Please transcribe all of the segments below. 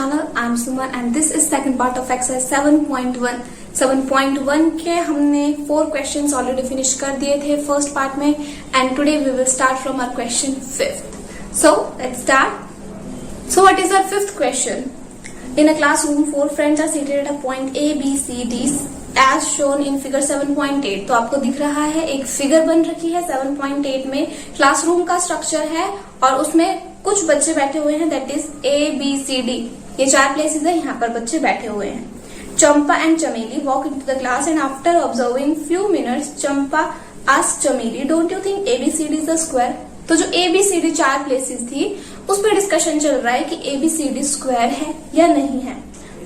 channel. I'm Suman and this is second part of exercise 7.1. 7.1 के हमने 4 questions already finish कर दिए थे first part में and today we will start from our question 5th. So let's start. So what is our 5th question? In a classroom, 4 friends are seated at a point A, B, C, D as shown in figure 7.8. तो आपको दिख रहा है एक figure बन रखी है 7.8 में. क्लासरूम का स्ट्रक्चर है और उसमें कुछ बच्चे बैठे हुए हैं, that is A, B, C, D. ये 4 प्लेसेस है, यहाँ पर बच्चे बैठे हुए हैं. Champa and Chameli walk into the class and after observing few minutes Champa asked Chameli, don't you think ABCD is a square? तो जो ABCD 4 प्लेसेस थी उस पर डिस्कशन चल रहा है कि ABCD स्क्वायर है या नहीं है.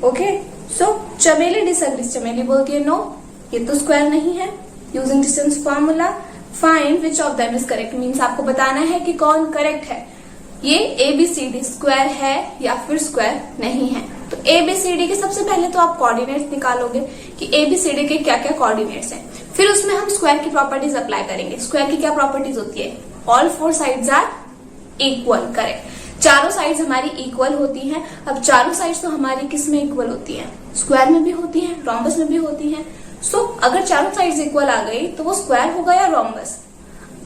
ओके, सो चमेली डिसएग्रीज. चमेली बोलती है नो, ये तो स्क्वायर नहीं है. Using distance formula find which of them is correct. Means आपको बताना है कि कौन करेक्ट है, ये ABCD स्क्वायर है या फिर स्क्वायर नहीं है. तो ABCD के सबसे पहले तो आप कोऑर्डिनेट्स निकालोगे कि ABCD के क्या क्या कोऑर्डिनेट्स हैं. फिर उसमें हम स्क्वायर की प्रॉपर्टीज अप्लाई करेंगे. स्क्वायर की क्या प्रॉपर्टीज होती है? All 4 sides are equal. Correct, चारों साइड्स हमारी इक्वल होती हैं. अब चारों साइड्स तो हमारी किस में इक्वल होती हैं? स्क्वायर में भी होती हैं, रोम्बस में भी होती हैं. सो अगर चारों साइड्स इक्वल आ गई तो वो स्क्वायर होगा या रोम्बस.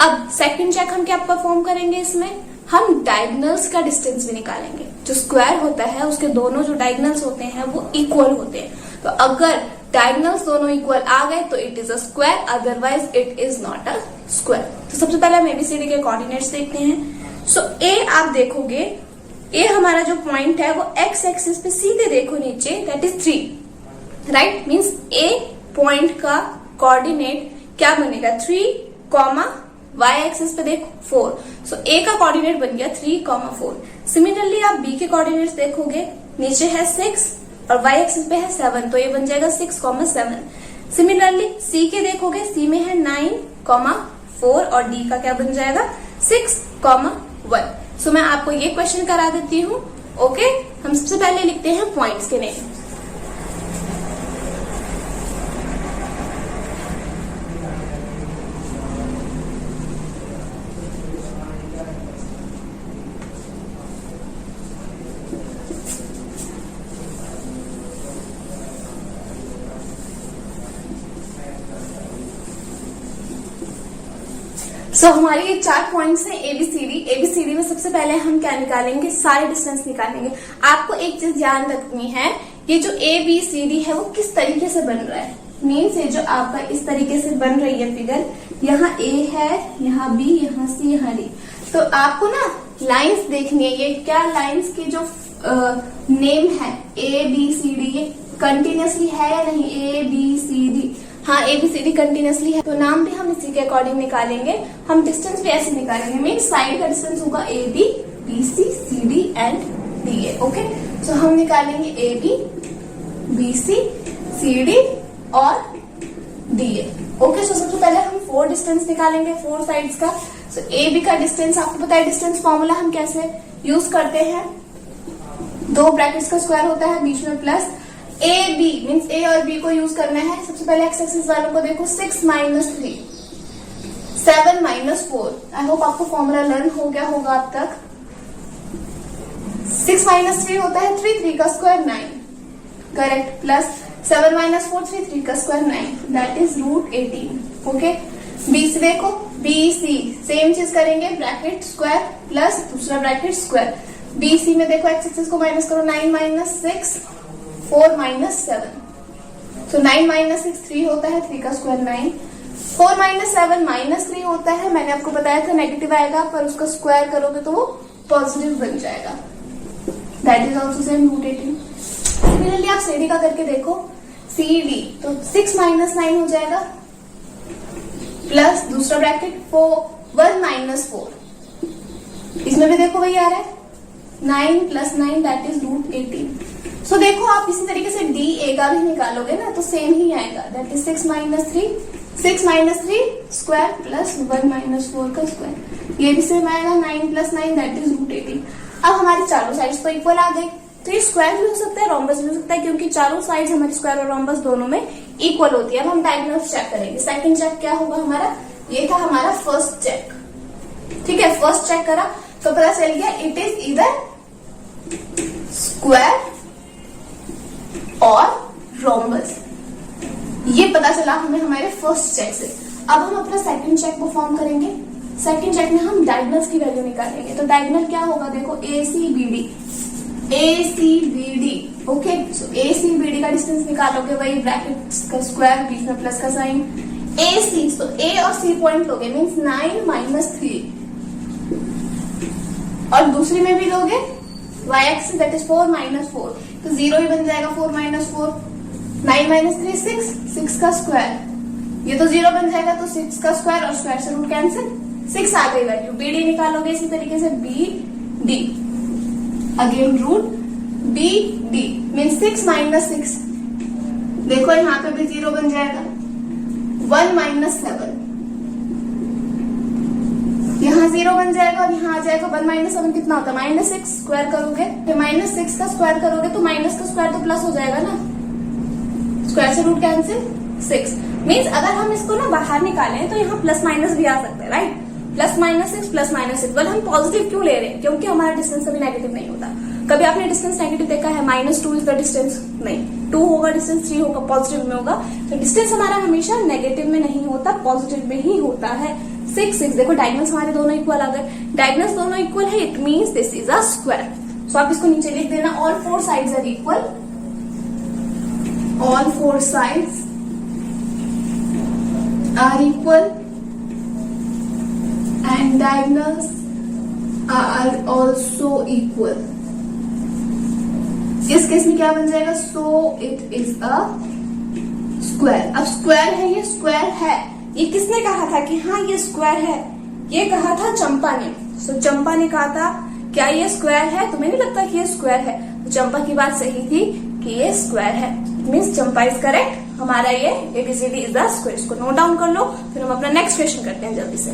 अब सेकंड चेक हम क्या परफॉर्म करेंगे, इसमें हम डायगोनल्स का डिस्टेंस भी निकालेंगे. जो स्क्वायर होता है उसके दोनों जो डायगोनल्स होते हैं वो इक्वल होते हैं. तो अगर डायगोनल्स दोनों इक्वल आ गए तो it is a square, otherwise it is not a square. तो सबसे पहले हम ABCD के कोऑर्डिनेट्स देखते हैं. सो A आप देखोगे, A हमारा जो पॉइंट है वो एक्स एक्सिस पे सीधे देखो नीचे, that is 3. Right, means A point का कोऑर्डिनेट क्या बनेगा? 3, y एक्सिस पे देखो 4. सो A का कोऑर्डिनेट बन गया 3, 4. सिमिलरली आप B के कोऑर्डिनेट्स देखोगे, नीचे है 6 और y एक्सिस पे है 7, तो ये बन जाएगा 6, 7. सिमिलरली C के देखोगे, C में है 9, 4 और D का क्या बन जाएगा 6, 1. सो मैं आपको ये क्वेश्चन करा देती हूँ. ओके, हम सबसे पहले लिखते हैं पॉइंट्स के नेम. सो हमारे ये 4 पॉइंट्स हैं ABCD में सबसे पहले हम क्या निकालेंगे? सारे डिस्टेंस निकालेंगे. आपको एक चीज ध्यान रखनी है, ये जो ABCD है वो किस तरीके से बन रहा है. मीन्स ये जो आपका इस तरीके से बन रही है फिगर, यहाँ A है, यहाँ B, यहाँ C, यहाँ D. तो आपको ना लाइंस देखनी है. ये क्या लाइंस के जो नेम है ABCD, ये कंटिन्यूसली है या नहीं? ABCD, हाँ ABCD कंटिन्यूसली है, तो नाम भी हम इसी के अकॉर्डिंग निकालेंगे. हम डिस्टेंस भी ऐसे निकालेंगे. मीन साइड का डिस्टेंस होगा AB, BC, CD and DA. Okay, so हम निकालेंगे AB, BC, CD और DA. ओके, सो सबसे पहले हम 4 डिस्टेंस निकालेंगे 4 साइड्स का. सो AB का डिस्टेंस आपको पता है, डिस्टेंस फॉर्मूला हम कैसे यूज करते हैं? 2 ब्रैकेट्स का स्क्वायर होता है, बीच में प्लस. AB मीन्स A और B को यूज करना है. सबसे पहले एक्स एक्सिस वालों को देखो, 6 - 3, 7 - 4. आई होप आपको फॉर्मूला लर्न हो गया होगा अब तक. 6 - 3 होता है 3, 3 का स्क्वायर 9. करेक्ट, प्लस 7 - 4, 3, 3 का square 9, that is √18. Okay, B से देखो, BC सेम चीज करेंगे, ब्रैकेट स्क्वायर प्लस दूसरा ब्रैकेट स्क्वायर. BC में देखो एक्स एक्सिस को माइनस करो, 9 - 6, 4 - 7. तो 9 - 6 3 होता है, 3 का स्क्वायर 9. 4 - 7 -3 होता है. मैंने आपको बताया था नेगेटिव आएगा, पर उसका स्क्वायर करोगे तो वो पॉजिटिव बन जाएगा. That is also same √18. Similarly आप CD का करके देखो, CD तो 6 - 9 हो जाएगा, प्लस दूसरा ब्रैकेट 1 - 4. इसमें भी देखो वही आ रहा है, 9 + 9 दैट इज √18. सो देखो आप इसी तरीके से DA का भी निकालोगे ना तो सेम ही आएगा, दैट इज 6 - 3, 6 - 3 स्क्वायर प्लस 1 - 4 का स्क्वायर. ये भी सेम आएगा, 9 + 9 दैट इज √18. अब हमारी चारों साइड्स तो इक्वल आ गई. तो ये स्क्वायर भी हो सकता है, रोम्बस भी हो सकता है, क्योंकि चारों साइड्स हमारी स्क्वायर और रोम्बस दोनों में इक्वल होती है. अब हम डायगोनल्स चेक करेंगे. सेकंड चेक क्या होगा हमारा? ये था हमारा फर्स्ट चेक. ठीक है, फर्स्ट चेक करा तो पता चल गया इट इज इधर स्क्वायर और रोम्बस। ये पता चला हमें हमारे फर्स्ट चेक से। अब हम अपना सेकंड चेक परफॉर्म करेंगे। सेकंड चेक में हम डायगोनल्स की वैल्यू निकालेंगे। तो डायगोनल क्या होगा, देखो ACBD, ACBD, ओके। सो ACBD का डिस्टेंस निकालोगे, वही ब्रैकेट का स्क्वायर, बीच में प्लस का साइन। AC, तो A और C पॉइंट लोगे, मीन्स 9 - 3, और दूसरी में भी लोगे y एक्सिस, दैट इज 4 - 4, तो 0 ही बन जाएगा। 4 - 4, 9 - 3 6, 6 का स्क्वायर, ये तो 0 बन जाएगा, तो 6 का स्क्वायर और स्क्वायर से रूट कैंसिल, 6 आ गई वैल्यू। BD निकालोगे इसी तरीके से, BD, again root BD, mean 6 - 6, देखो यहाँ पे भी 0 बन जाएगा। 1 - 7, यहाँ 0 बन जाएगा और यहाँ आ जाएगा 1 - 7 कितना होता है, -6, स्क्वायर करोगे, फिर -6 का स्क्वायर करोगे तो माइनस का स्क्वायर तो प्लस हो जाएगा ना, स्क्वायर से रूट कैंसिल, 6। मीन्स अगर हम इसको ना बाहर निकालें तो यहाँ प्लस माइनस भी आ सकता है, राइट। +6 +6, बट हम पॉजिटिव क्यों ले रहे हैं, क्योंकि हमारा डिस्टेंस कभी नेगेटिव नहीं होता। कभी आपने डिस्टेंस नेगेटिव देखा है, -2 इज द डिस्टेंस, नहीं, 2 होगा डिस्टेंस, 3 होगा, पॉजिटिव में होगा। तो डिस्टेंस हमारा हमेशा नेगेटिव में नहीं होता, पॉजिटिव में ही होता है। 6 देखो, डायगोनल्स हमारे दोनों इक्वल आ गए, डायगोनल्स दोनों इक्वल है, it means this is a square. So आप इसको नीचे लिख देना, all 4 sides are equal, all 4 sides are equal and diagonals are also equal। इस केस में क्या बन जाएगा, so it is a square। अब स्क्वायर है, ये स्क्वायर है, ये किसने कहा था कि हाँ ये स्क्वायर है, ये कहा था चंपा ने। सो चंपा ने कहा था क्या ये स्क्वायर है, तुम्हें नहीं लगता कि ये स्क्वायर है, तो चंपा की बात सही थी कि ये स्क्वायर है, मीन्स चंपा इज करेक्ट, हमारा ये ABCD इज द स्क्वायर। इसको नोट डाउन कर लो, फिर हम अपना नेक्स्ट क्वेश्चन करते हैं जल्दी से।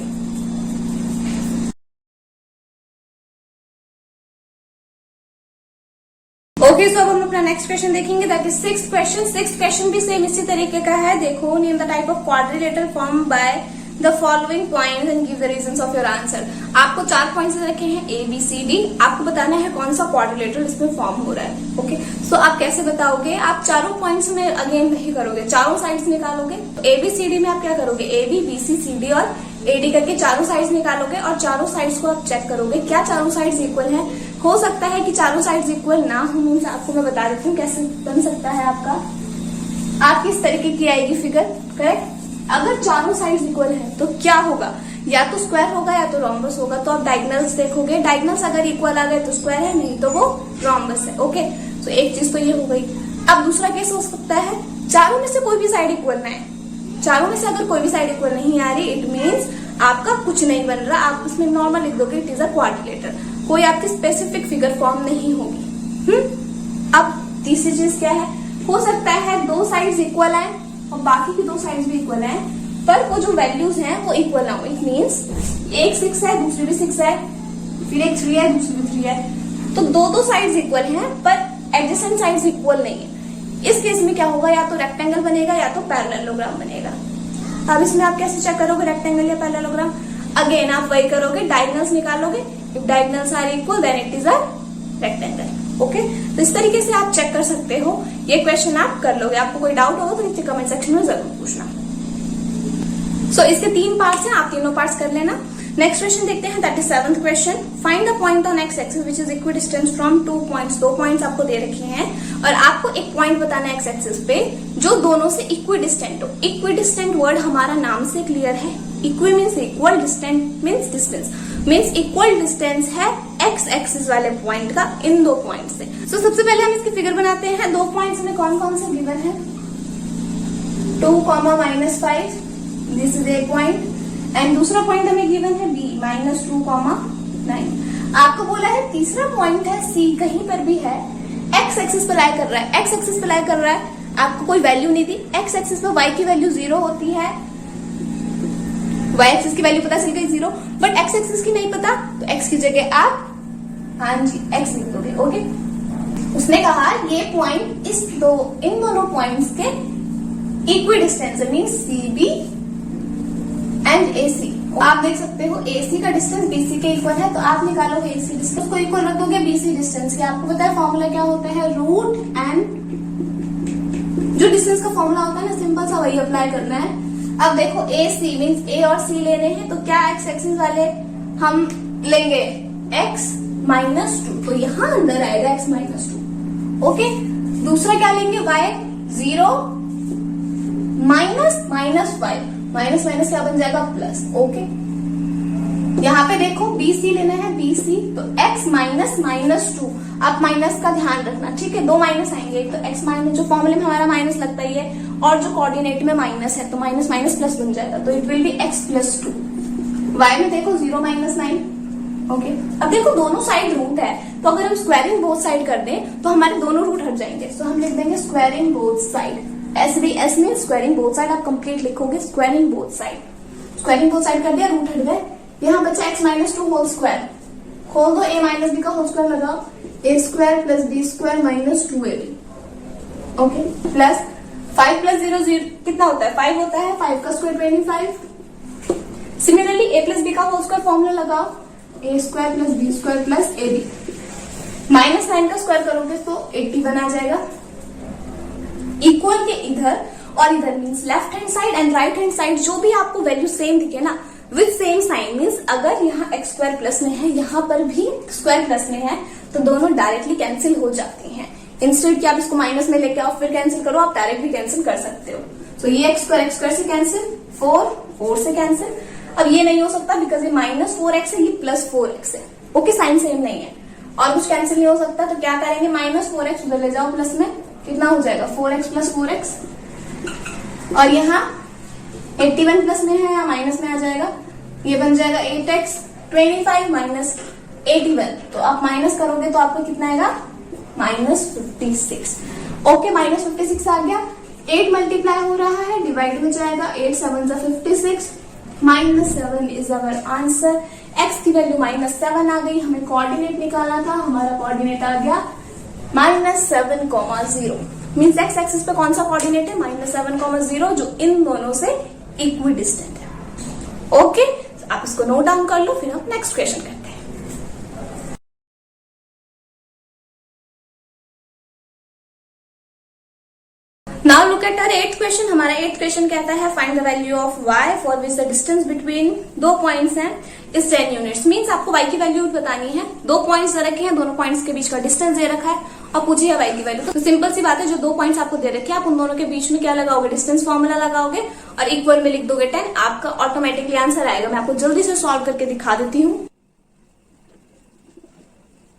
ओके, सो अब हम अपना नेक्स्ट क्वेश्चन देखेंगे, that is 6th question. 6th question भी सेम इसी तरीके का है। देखो, name the type of quadrilateral form by the following points and give the reasons of your answer. आपको 4 पॉइंट्स रखे हैं ABCD, आपको बताना है कौन सा क्वाड्रिलेटरल इसमें फॉर्म हो रहा है। ओके, सो आप कैसे बताओगे, आप चारों पॉइंट्स में अगेन नहीं करोगे, चारों साइड्स निकालोगे। ABCD में आप क्या करोगे, AB, BC, CD और AD करके चारों साइड्स निकालोगे और चारों साइड्स को आप चेक करोगे क्या चारों साइड्स इक्वल है। हो सकता है कि चारों साइड्स इक्वल ना हो, मीन्स आपको मैं बता देती हूँ कैसे बन सकता है आपका। आप किस तरीके की आएगी फिगर, करेक्ट। अगर चारों साइड्स इक्वल है तो क्या होगा, या तो स्क्वायर होगा या तो रोम्बस होगा। तो आप डायगोनल्स देखोगे, डायगोनल्स अगर इक्वल आ गए तो स्क्वायर है, नहीं तो वो रोम्बस है। ओके, तो एक चीज तो ये हो गई। अब दूसरा केस हो सकता है चारों में से कोई भी साइड इक्वल ना है। चारों में से अगर कोई भी साइड इक्वल नहीं आ रही, इट मीन्स आपका कुछ नहीं बन रहा, आप उसमें नॉर्मल लिख दोगे, इट इज अ क्वाड्रिलेटर, कोई आपकी स्पेसिफिक फिगर फॉर्म नहीं होगी। अब तीसरी चीज क्या है, हो सकता है 2 साइड्स इक्वल है और बाकी की 2 साइड्स भी इक्वल है, पर वो जो वैल्यूज हैं वो इक्वल ना हो। इट मीन्स एक 6 है, दूसरी भी 6 है, फिर एक 3 है, दूसरी भी 3 है, तो 2 साइड्स इक्वल हैं पर एडजेसेंट साइड्स इक्वल नहीं है। इस केस में क्या होगा, या तो रेक्टेंगल बनेगा या तो पैरेललोग्राम बनेगा। अब इसमें आप कैसे चेक करोगे रेक्टेंगल या पैरेललोग्राम, अगेन आप वही करोगे, डायगोनल्स निकालोगे, if diagonals are equal then it is a rectangle. Okay, तो इस तरीके से आप चेक कर सकते हो, ये क्वेश्चन आप कर लोगे। आपको कोई डाउट होगा तो नीचे कमेंट सेक्शन में जरूर पूछना। सो इसके 3 पार्ट्स हैं, आप तीनों पार्ट्स कर लेना। नेक्स्ट क्वेश्चन देखते हैं, that is 7th question. Find the point on x axis which is equidistance from 2 points. 2 points आपको दे रखे हैं और आपको एक पॉइंट बताना है एक्स एक्सिस पे जो दोनों से इक्विडिस्टेंट हो। इक्विडिस्टेंट वर्ड हमारा नाम से क्लियर है, equi means equal, distant means distance, means equal distance है एक्स एक्सिस वाले पॉइंट का इन 2 पॉइंट से। सो सबसे पहले हम इसकी फिगर बनाते हैं। 2 पॉइंट्स में कौन कौन से गिवन है, 2, -5, this is a point, and दूसरा पॉइंट हमें गिवन है B, -2, -9। आपको बोला है तीसरा पॉइंट है C, कहीं पर भी है, एक्स एक्सिस पर लाई कर रहा है, एक्स एक्सिस पर लाई कर रहा है, आपको कोई वैल्यू नहीं दी। एक्स एक्सिस पर y की वैल्यू 0 होती है, y एक्सिस की वैल्यू पता चल गई 0, बट एक्स एक्सिस की नहीं पता, तो x की जगह आप हाँ जी x लिख दोगे। ओके, उसने कहा ये पॉइंट इन दोनों पॉइंट्स के इक्वी डिस्टेंस है, मीन्स CB एंड AC। आप देख सकते हो AC का डिस्टेंस BC के इक्वल है, तो आप निकालोगे AC डिस्टेंस को इक्वल रख दोगे BC डिस्टेंस के। आपको पता है फॉर्मूला क्या होता है, रूट एंड फॉर्मूला होता है ना सिंपल सा, वही अप्लाई करना है। अब देखो ए सी मीन्स ए और सी ले रहे हैं, तो क्या एक्स एक्सिस वाले हम लेंगे x -2, तो यहाँ अंदर आएगा x -2। ओके, दूसरा क्या लेंगे y 0 -5, माइनस माइनस क्या बन जाएगा प्लस। ओके, यहाँ पे देखो बी सी लेना है, बी सी, तो x -2। आप माइनस का ध्यान रखना, ठीक है, दो माइनस आएंगे, तो x माइनस, जो फॉर्मूले में हमारा माइनस लगता ही है, और जो कोऑर्डिनेट में माइनस है, तो माइनस माइनस प्लस बन जाएगा, तो it will be x +2। y में देखो 0 -9। ओके, अब देखो दोनों साइड रूट है, तो अगर हम स्क्वायरिंग बोथ साइड कर दें तो हमारे दोनों रूट हट जाएंगे, तो हम लिख देंगे squaring both side. S mean squaring both side, आप कंप्लीट लिखोगे squaring both side. Squaring both side कर दिया, रूट हट गए, यहाँ बचा x -2 होल स्क्वायर, खोल दो, a - b का होल स्क्वायर लगाओ, a² + b² - 2ab। Okay, plus 5 + 0 0 कितना होता है, 5 होता है, 5 का स्क्वायर 25। सिमिलरली a + b का होल स्क्वायर फॉर्मूला लगाओ, a² + b² + ab। -9 का स्क्वायर करोगे तो 81 आ जाएगा। इक्वल के इधर और इधर means left hand side and right hand side जो भी आपको वैल्यू सेम दिखे ना, विद सेम साइन, मीन्स अगर यहाँ x² प्लस में है, यहाँ पर भी स्क्वायर प्लस में है, तो दोनों डायरेक्टली कैंसिल हो जाती हैं। इंस्टेड कि आप इसको माइनस में लेके आओ फिर कैंसिल करो, आप डायरेक्ट भी कैंसिल कर सकते हो। तो ये x² से कैंसिल, 4 से कैंसिल। अब ये नहीं हो सकता बिकॉज ये -4x है, ये +4x है। ओके, साइन सेम नहीं है और कुछ कैंसिल नहीं हो सकता, तो क्या करेंगे, -4x उधर ले जाओ प्लस में, कितना हो जाएगा 4x + 4x, और यहाँ 81 प्लस में है या माइनस में आ जाएगा, ये बन जाएगा 8x 25 - 81, तो आप माइनस करोगे तो आपको कितना आएगा -56। ओके, -56 आ गया, 8 मल्टीप्लाई हो रहा है, डिवाइड हो जाएगा, 8 7 = 56, -7 इज अवर आंसर। x की वैल्यू -7 आ गई, हमें कोऑर्डिनेट निकालना था, हमारा कोऑर्डिनेट आ गया -7,0, मीन्स x एक्सिस पे कौन सा कोऑर्डिनेट है, -7,0, जो इन दोनों से इक्वी डिस्टेंट है। ओके, आप इसको नोट डाउन कर लो, फिर हम नेक्स्ट क्वेश्चन करते हैं। Now look at our 8th question. हमारा 8th क्वेश्चन कहता है find the value of y for which the distance between दो पॉइंट्स हैं इज 10 यूनिट्स। मीन्स आपको y की वैल्यू बतानी है, दो पॉइंट्स दे रखे हैं, दोनों पॉइंट्स के बीच का डिस्टेंस दे रखा है और पूछिए y की वैल्यू। तो सिंपल सी बात है, जो दो पॉइंट्स आपको दे रखे हैं आप उन दोनों के बीच में क्या लगाओगे, डिस्टेंस फॉर्मूला लगाओगे और इक्वल में लिख दोगे 10, आपका ऑटोमेटिकली आंसर आएगा। मैं आपको जल्दी से सॉल्व करके दिखा देती हूँ।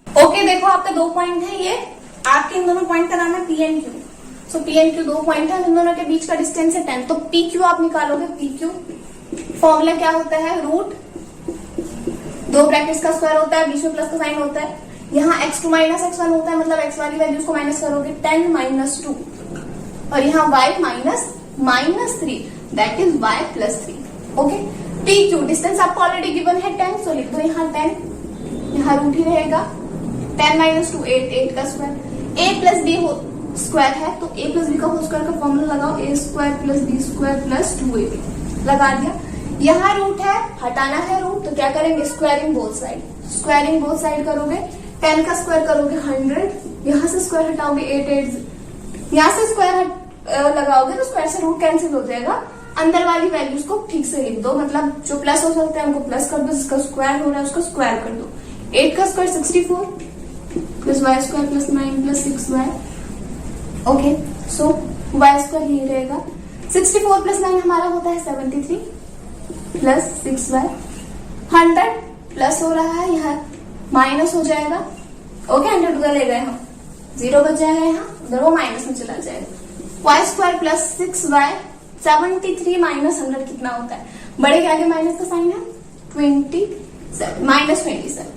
ओके, देखो आपका दो पॉइंट है, ये आपके इन दोनों पॉइंट का नाम है P and Q। So P and Q दो पॉइंट है, इन दोनों के बीच का डिस्टेंस है 10, तो PQ आप निकालोगे। PQ फॉर्मूला क्या होता है, रूट, दो ब्रैकेट्स का स्क्वायर होता है, बीच में प्लस का साइन होता है, यहाँ x2 - x1 होता है, मतलब x वाली वैल्यूज को माइनस करोगे, 10 - 2, और यहाँ y -3, that is y +3। Okay, PQ distance आपको ऑलरेडी गिवन है 10, सो लिख दो यहाँ 10, यहाँ रूट ही रहेगा, 10 - 2 8 का स्क्वायर, a + b स्क्वायर है, तो a + b का होल स्क्वायर का फॉर्मूला लगाओ, a² + b² + 2ab लगा दिया। यहाँ रूट है, हटाना है रूट, तो क्या करेंगे, squaring both side. Squaring both side करोगे, 10 का स्क्वायर करोगे 100, यहाँ से स्क्वायर हटाओगे 8 8, यहाँ से स्क्वायर लगाओगे तो स्क्वायर से रूट कैंसिल हो जाएगा। अंदर वाली वैल्यूज को ठीक से लिख दो, मतलब जो प्लस हो सकते हैं उनको प्लस कर दो, जिसका स्क्वायर हो रहा है उसको स्क्वायर कर दो। 8 का स्क्वायर 64 + y² + 9 + 6y। ओके, सो y² ही रहेगा, 64 + 9 हमारा होता है 73 + 6y, 100 प्लस हो रहा है, यहाँ माइनस हो जाएगा। ओके, 100 उधर ले गए हम, 0 बच जाएगा, यहाँ उधर वो माइनस में चला जाएगा। y² + 6y, 73 - 100 कितना होता है, बड़े के आगे माइनस का साइन है, 27 -27।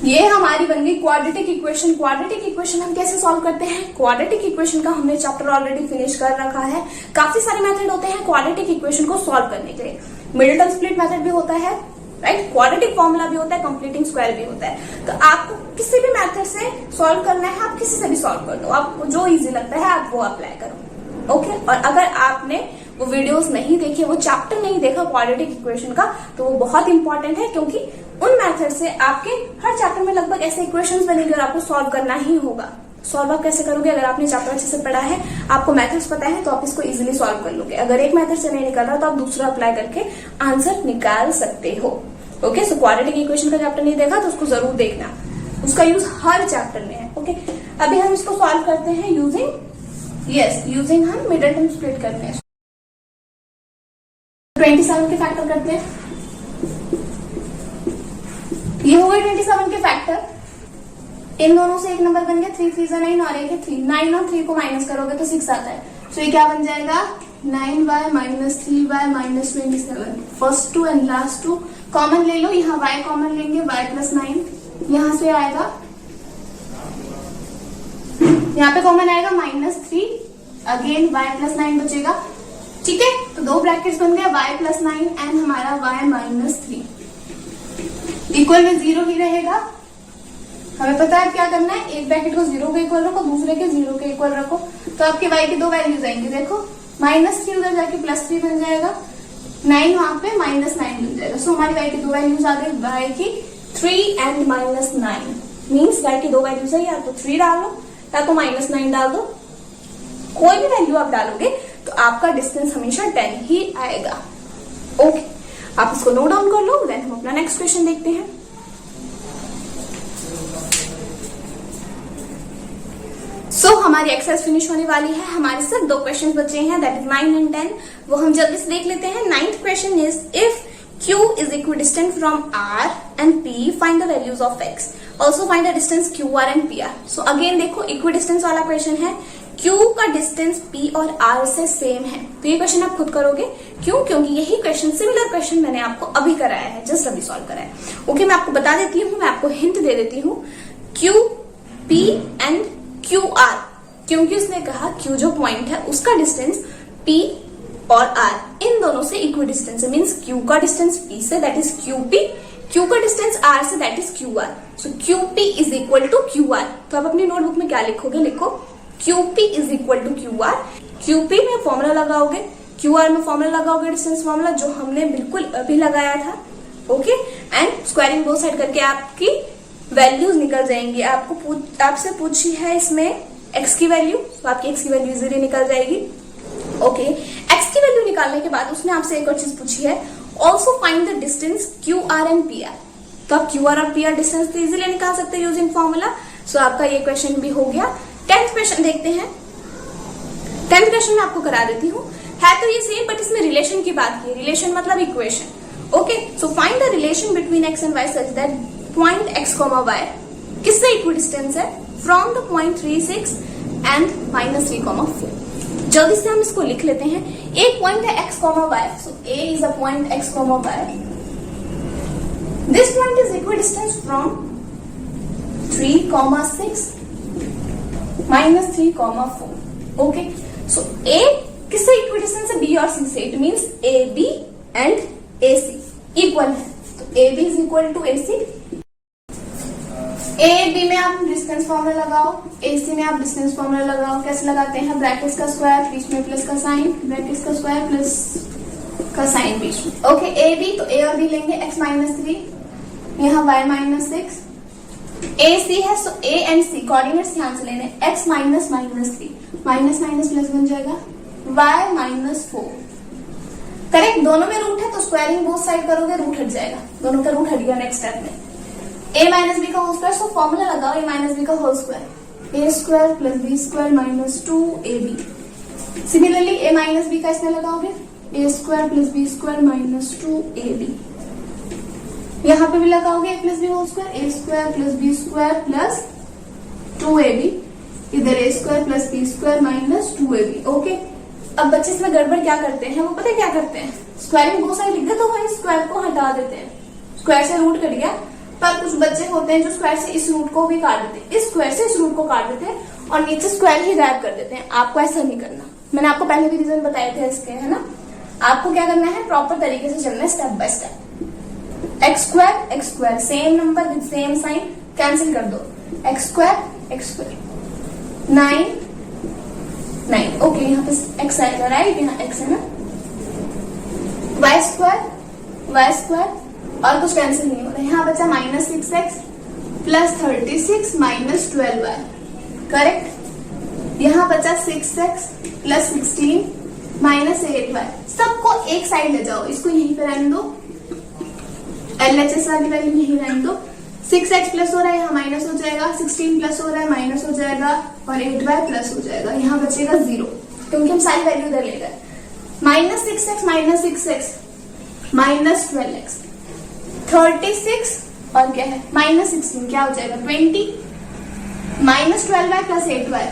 ये हमारी बन गई क्वाड्रेटिक इक्वेशन। क्वाड्रेटिक इक्वेशन हम कैसे सॉल्व करते हैं, क्वाड्रेटिक इक्वेशन का हमने चैप्टर ऑलरेडी फिनिश कर रखा है। काफी सारे मेथड होते हैं क्वाड्रेटिक इक्वेशन को सॉल्व करने के लिए। मिडिल टर्म स्प्लिट मेथड भी होता है, राइट, क्वाड्रेटिक फॉर्मूला भी होता है, कंप्लीटिंग स्क्वायर भी होता है। तो आपको किसी भी मेथड से सॉल्व करना है, आप किसी से भी सॉल्व कर दो, आपको जो इजी लगता है आप वो अप्लाई करो। ओके, और अगर आपने वो वीडियोस नहीं देखे, वो चैप्टर नहीं देखा क्वाड्रेटिक इक्वेशन का, तो वो बहुत इंपॉर्टेंट है, क्योंकि उन मेथड से आपके हर चैप्टर में लगभग ऐसे इक्वेशंस बनेंगे और आपको सॉल्व करना ही होगा। सॉल्व आप कैसे करोगे? अगर आपने चैप्टर अच्छे से पढ़ा है, आपको मेथड्स पता है, तो आप इसको इजीली सॉल्व कर लोगे। अगर एक मेथड से नहीं निकल रहा तो आप दूसरा अप्लाई करके आंसर निकाल सकते हो। ओके, सो क्वाड्रेटिक इक्वेशन का चैप्टर नहीं देखा तो उसको जरूर देखना, उसका यूज हर चैप्टर में है। ओके, अभी हम इसको सॉल्व करते हैं यूजिंग हम मिडल टर्म स्प्लिट करते हैं। 27 के फैक्टर करते हैं। ये हो गए 27 के फैक्टर। इन दोनों से एक नंबर बन गया, 3 3 9 और एक है 3। 9 और 3 को माइनस करोगे तो 6 आता है। तो ये क्या बन जाएगा? 9y minus 3y minus 27। First 2 and last 2 common ले लो, यहाँ y कॉमन लेंगे, y प्लस 9 यहाँ से आएगा, यहाँ पे कॉमन आएगा -3, अगेन y प्लस 9 बचेगा। ठीक है, तो दो ब्रैकेट्स बन गए, y प्लस 9 एंड हमारा y माइनस 3 इक्वल में 0 ही रहेगा। हमें पता है क्या करना है, एक ब्रैकेट को 0 के इक्वल रखो, दूसरे के 0 के इक्वल रखो, तो आपके y की दो वैल्यूज आएंगी। देखो -3 उधर जाके +3 बन जाएगा, 9 वहां पे -9 बन जाएगा। सो हमारी y की दो वैल्यूज आ गई, y की 3 एंड -9 मीन्स y की दो वैल्यूज है, या तो 3 डाल लो या तो -9 डाल दो। कोई भी वैल्यू आप डालोगे तो आपका डिस्टेंस हमेशा 10 ही आएगा। ओके, आप इसको नोट डाउन कर लो, देन हम अपना नेक्स्ट क्वेश्चन देखते हैं। सो हमारी एक्सरसाइज फिनिश होने वाली है, हमारे सिर्फ 2 क्वेश्चन बचे हैं, दैट इज 9 एंड 10। वो हम जल्दी से देख लेते हैं। 9th question is if Q is equidistant from R and P, find the values of X. Also find the distance QR and PR. So again देखो equidistance वाला क्वेश्चन है, Q का डिस्टेंस P और R से सेम है, तो ये क्वेश्चन आप खुद करोगे। क्यों? क्योंकि यही क्वेश्चन, सिमिलर क्वेश्चन मैंने आपको अभी कराया है, जस्ट अभी सॉल्व कराया है। ओके, मैं आपको बता देती हूँ, मैं आपको हिंट दे देती हूँ, Q, P एंड QR, क्योंकि उसने कहा Q जो पॉइंट है उसका डिस्टेंस P और R इन दोनों से इक्वी डिस्टेंस है, मीन्स Q का डिस्टेंस P से दैट इज QP, Q का डिस्टेंस R से that is QR। So QP is equal to QR। तो आप अपनी नोटबुक में क्या लिखोगे? लिखो QP is equal to QR। QP में फॉर्मूला लगाओगे, QR में फॉर्मूला लगाओगे, डिस्टेंस फॉर्मूला जो हमने बिल्कुल अभी लगाया था। ओके, एंड स्क्वायरिंग दो साइड करके आपकी वैल्यूज निकल जाएंगी। आपसे पूछी है इसमें x की वैल्यू, तो आपकी x की वैल्यू इजीली निकल जाएगी। ओके, x की वैल्यू निकालने के बाद उसने आपसे एक और चीज पूछी है, also find the distance QR and PR। तो आप QR और PR डिस्टेंस तो इजीली निकाल सकते हैं यूजिंग फॉर्मूला। सो आपका ये क्वेश्चन भी हो गया। 10th क्वेश्चन देखते हैं। 10th क्वेश्चन मैं आपको करा देती हूँ, है तो ये सेम बट इसमें रिलेशन की बात की है। रिलेशन मतलब equation. Okay, so find the relation between x and y such that point x, y किससे इक्वी डिस्टेंस है? From the point 36 and -3, 4। जल्दी से हम इसको लिख लेते हैं। एक पॉइंट है x, y, so A is a point x, y। This point is equidistant from 3, 6 -3, 4। Okay, so A किससे इक्वी डिस्टेंस है? B और C से। It means AB and AC equal है, तो AB is equal to AC। A B में आप distance formula लगाओ, AC में आप डिस्टेंस फॉर्मूला लगाओ। कैसे लगाते हैं? ब्रैकेट्स का स्क्वायर, बीच में प्लस का साइन, ब्रैकेट्स का स्क्वायर प्लस का साइन बीच में। ओके, ए बी, तो A और B लेंगे, x -3, यहाँ y -6। AC है, सो A एंड C कोऑर्डिनेट्स ध्यान से लेने, x -3, माइनस माइनस प्लस बन जाएगा, y -4। करेक्ट, दोनों में रूट है तो स्क्वायरिंग बोथ साइड करोगे, रूट हट जाएगा, दोनों का रूट हट गया नेक्स्ट स्टेप में। a माइनस बी का होल स्क्वायर, सो फॉर्मूला लगाओ a माइनस बी का whole square, a square plus B square -2ab। Similarly a minus B का इसमें लगाओगे, a square plus B square -2ab। यहाँ पे भी लगाओगे a plus B whole square, a square plus B square plus 2ab। इधर a square plus B square -2ab। Okay, अब बच्चे इसमें गड़बड़ क्या करते हैं? वो पता है क्या करते हैं? स्क्वायरिंग दो साइड लिख दे तो वही स्क्वायर को हटा देते हैं, स्क्वायर से रूट कट गया। पर कुछ बच्चे होते हैं जो स्क्वायर से इस रूट को भी काट देते हैं, इस स्क्वायर से इस रूट को काट देते हैं और नीचे स्क्वायर ही गायब कर देते हैं। आपको ऐसा नहीं करना, मैंने आपको पहले भी रीजन बताए थे इसके, है ना। आपको क्या करना है? प्रॉपर तरीके से चलना है, step by step. X square same number with same sign, cancel कर दो, एक्स स्क्वायर 9। ओके, यहाँ पे एक्स आएगा, राइट, यहाँ एक्स है ना। वाई स्क्वायर और कुछ कैंसिल नहीं हो रहा है, यहाँ बचा -6x प्लस 36 -12y। करेक्ट। यहाँ बचा 6x प्लस 16 माइनस 8y। सबको एक साइड ले जाओ, इसको यहीं पे रहने दो, LHS वाली वैल्यू यहीं रहने दो। 6x प्लस हो रहा है, यहाँ माइनस हो जाएगा, 16 प्लस हो रहा है, माइनस हो जाएगा, और 8y प्लस हो जाएगा। यहाँ बचेगा 0 क्योंकि हम सारी वैल्यू इधर ले गए। माइनस 6x माइनस 12x 36 और क्या है माइनस 16 क्या हो जाएगा 20 minus 12y plus 8y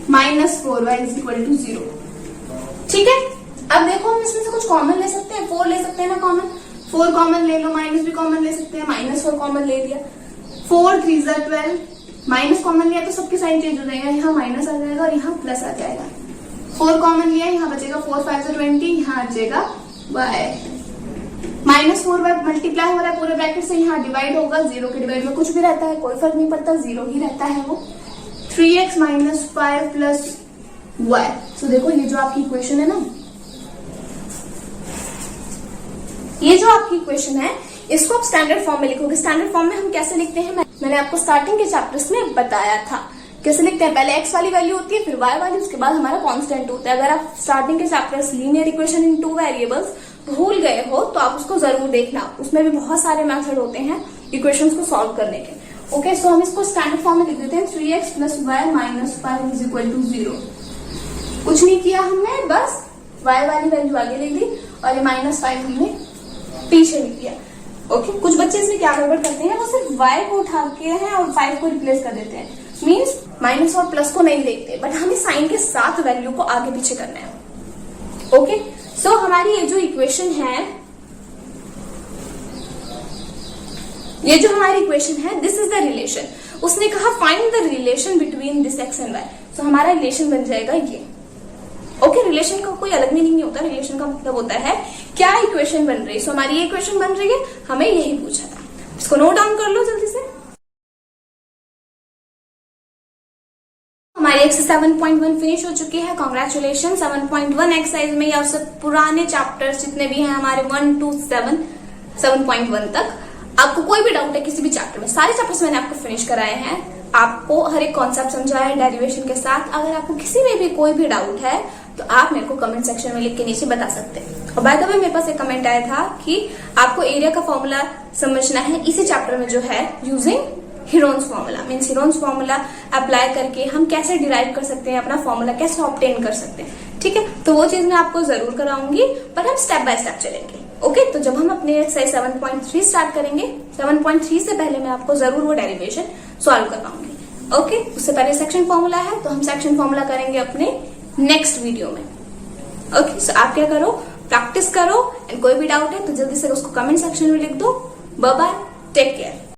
minus 4y is equal to 0। ठीक है, अब देखो हम इसमें से कुछ कॉमन ले सकते हैं, 4 ले सकते हैं ना कॉमन, 4 कॉमन ले लो, माइनस भी कॉमन ले सकते हैं, माइनस 4 कॉमन ले लिया, 4 3 12, माइनस कॉमन लिया तो सबके साइन चेंज हो जाएगा, यहाँ माइनस आ जाएगा और यहाँ प्लस आ जाएगा। 4 कॉमन लिया, यहाँ बचेगा 4 5 20, यहाँ आ जाएगा y माइनस 4y मल्टीप्लाई हो रहा है पूरे ब्रैकेट से, यहाँ डिवाइड होगा, 0 के डिवाइड में कुछ भी रहता है, कोई फर्क नहीं पड़ता, 0 ही रहता है वो। 3x minus 5 plus y। तो देखो ये जो आपकी इक्वेशन है ना, ये जो आपकी इक्वेशन है इसको आप स्टैंडर्ड फॉर्म में लिखोगे। स्टैंडर्ड फॉर्म में हम कैसे लिखते हैं, मैंने आपको स्टार्टिंग के चैप्टर्स में बताया था कैसे लिखते हैं। पहले x वाली वैल्यू होती है, फिर y वाली, उसके बाद हमारा कांस्टेंट होता है। अगर आप स्टार्टिंग के chapters linear equation in 2 variables भूल गए हो तो आप उसको जरूर देखना, उसमें भी बहुत सारे मेथड होते हैं इक्वेशंस को सॉल्व करने के। ओके, सो हम इसको स्टैंडर्ड फॉर्म में लिख देते हैं 3x plus y minus 5 is equal to 0। कुछ नहीं किया हमने, बस y वाली वैल्यू आगे लिख दी और ये माइनस 5 हमने पीछे लिख दिया। ओके, कुछ बच्चे इसमें क्या गड़बड़ करते हैं, वो सिर्फ y को उठा के हैं और 5 को रिप्लेस कर देते हैं, मीन्स माइनस और प्लस को नहीं देखते, बट हमें साइन के साथ वैल्यू को आगे पीछे करना है। ओके, सो हमारी ये जो इक्वेशन है, ये जो हमारी इक्वेशन है, दिस इज द रिलेशन। उसने कहा find the relation between this x and y। सो हमारा रिलेशन बन जाएगा ये। ओके, रिलेशन का कोई अलग मीनिंग नहीं होता, रिलेशन का मतलब होता है क्या इक्वेशन बन रही है। सो हमारी ये इक्वेशन बन रही है, हमें यही पूछा था। इसको नोट डाउन कर लो जल्दी से। हमारी एक्सरसाइज 7.1 फिनिश हो चुकी है, कांग्रेचुलेशन। 7.1 एक्सरसाइज में या उससे पुराने चैप्टर्स जितने भी हैं हमारे 1 to 7.1 तक, आपको कोई भी डाउट है किसी भी चैप्टर में, सारे चैप्टर्स मैंने आपको फिनिश कराए हैं, आपको हर एक कॉन्सेप्ट समझाया है डेरिवेशन के साथ। अगर आपको किसी में भी कोई भी डाउट है तो आप मेरे को कमेंट सेक्शन में लिख के नीचे बता सकते हैं। और बाय द वे मेरे पास एक कमेंट आया था कि आपको एरिया का फॉर्मूला समझना है इसी चैप्टर में जो है using Heron's formula. Means Heron's formula apply करके हम कैसे डिराइव कर सकते हैं, अपना फॉर्मूला कैसे ऑब्टेन कर सकते हैं। ठीक है, तो वो चीज मैं आपको जरूर कराऊंगी, पर हम स्टेप बाय स्टेप चलेंगे। ओके, तो जब हम अपने एक्सरसाइज 7.3 स्टार्ट करेंगे, 7.3 से पहले मैं आपको जरूर वो डेरिवेशन सॉल्व करवाऊंगी। ओके, उससे पहले सेक्शन फॉर्मूला है तो हम सेक्शन फॉर्मूला करेंगे अपने नेक्स्ट वीडियो में। ओके, सो आप क्या करो, प्रैक्टिस करो, एंड कोई भी डाउट है तो जल्दी से उसको कमेंट सेक्शन में लिख दो। Bye bye, take care.